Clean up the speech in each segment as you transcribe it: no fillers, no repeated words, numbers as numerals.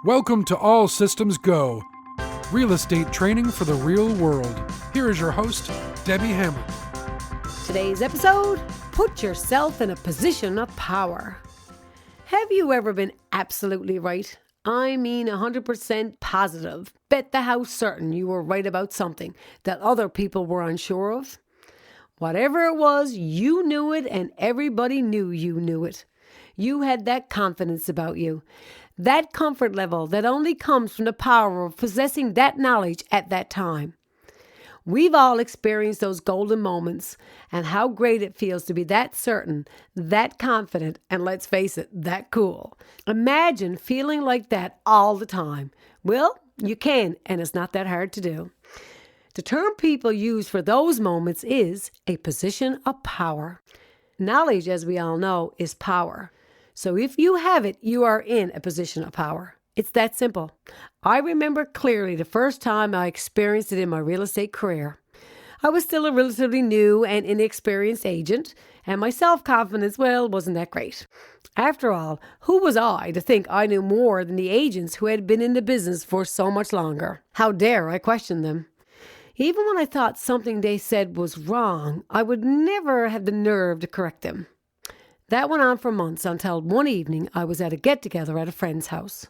Welcome to All Systems Go, real estate training for the real world. Here is your host, Debbie Hamlin. Today's episode, put yourself in a position of power. Have you ever been absolutely right? I mean 100% positive. Bet the house certain you were right about something that other people were unsure of. Whatever it was, you knew it and everybody knew you knew it. You had that confidence about you. That comfort level that only comes from the power of possessing that knowledge at that time. We've all experienced those golden moments and how great it feels to be that certain, that confident, and let's face it, that cool. Imagine feeling like that all the time. Well, you can, and it's not that hard to do. The term people use for those moments is a position of power. Knowledge, as we all know, is power. So if you have it, you are in a position of power. It's that simple. I remember clearly the first time I experienced it in my real estate career. I was still a relatively new and inexperienced agent, and my self-confidence, wasn't that great. After all, who was I to think I knew more than the agents who had been in the business for so much longer? How dare I question them? Even when I thought something they said was wrong, I would never have the nerve to correct them. That went on for months until one evening I was at a get-together at a friend's house.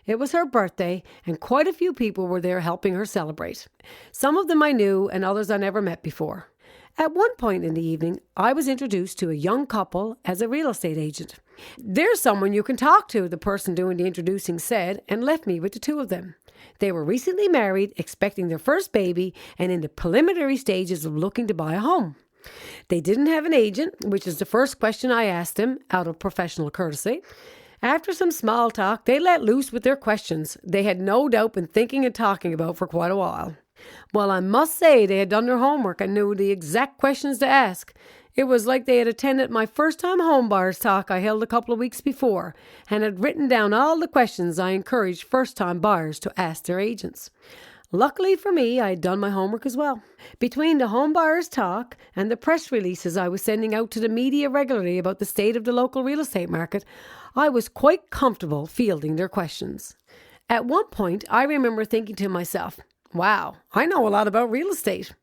It was her birthday, and quite a few people were there helping her celebrate. Some of them I knew, and others I never met before. At one point in the evening, I was introduced to a young couple as a real estate agent. "There's someone you can talk to," the person doing the introducing said, and left me with the two of them. They were recently married, expecting their first baby, and in the preliminary stages of looking to buy a home. They didn't have an agent, which is the first question I asked them out of professional courtesy. After some small talk, they let loose with their questions they had no doubt been thinking and talking about for quite a while. Well, I must say they had done their homework and knew the exact questions to ask. It was like they had attended my first-time home buyers talk I held a couple of weeks before and had written down all the questions I encouraged first-time buyers to ask their agents. Luckily for me, I had done my homework as well. Between the home buyers talk and the press releases I was sending out to the media regularly about the state of the local real estate market, I was quite comfortable fielding their questions. At one point, I remember thinking to myself, wow, I know a lot about real estate.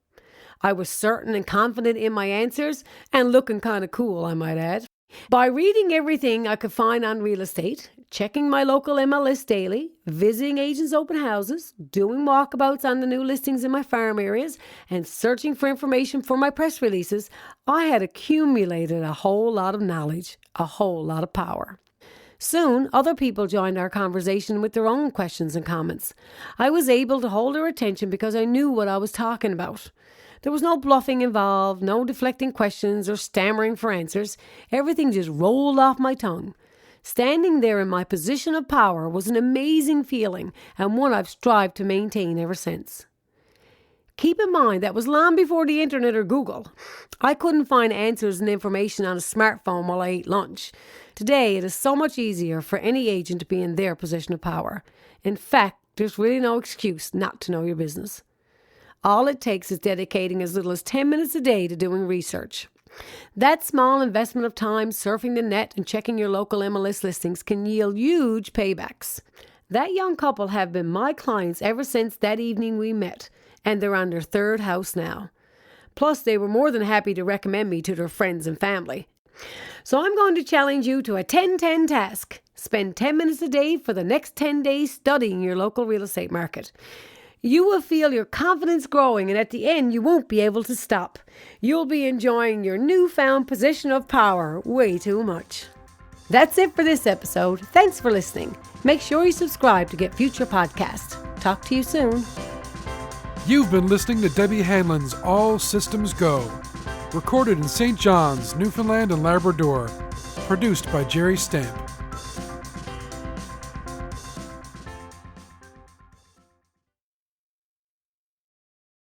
I was certain and confident in my answers and looking kind of cool, I might add. By reading everything I could find on real estate, checking my local MLS daily, visiting agents' open houses, doing walkabouts on the new listings in my farm areas, and searching for information for my press releases, I had accumulated a whole lot of knowledge, a whole lot of power. Soon, other people joined our conversation with their own questions and comments. I was able to hold their attention because I knew what I was talking about. There was no bluffing involved, no deflecting questions or stammering for answers. Everything just rolled off my tongue. Standing there in my position of power was an amazing feeling and one I've strived to maintain ever since. Keep in mind that was long before the internet or Google. I couldn't find answers and information on a smartphone while I ate lunch. Today, it is so much easier for any agent to be in their position of power. In fact, there's really no excuse not to know your business. All it takes is dedicating as little as 10 minutes a day to doing research. That small investment of time surfing the net and checking your local MLS listings can yield huge paybacks. That young couple have been my clients ever since that evening we met, and they're on their third house now. Plus, they were more than happy to recommend me to their friends and family. So I'm going to challenge you to a 10-10 task. Spend 10 minutes a day for the next 10 days studying your local real estate market. You will feel your confidence growing, and at the end, you won't be able to stop. You'll be enjoying your newfound position of power way too much. That's it for this episode. Thanks for listening. Make sure you subscribe to get future podcasts. Talk to you soon. You've been listening to Debbie Hamlin's All Systems Go, recorded in St. John's, Newfoundland and Labrador, produced by Jerry Stamp.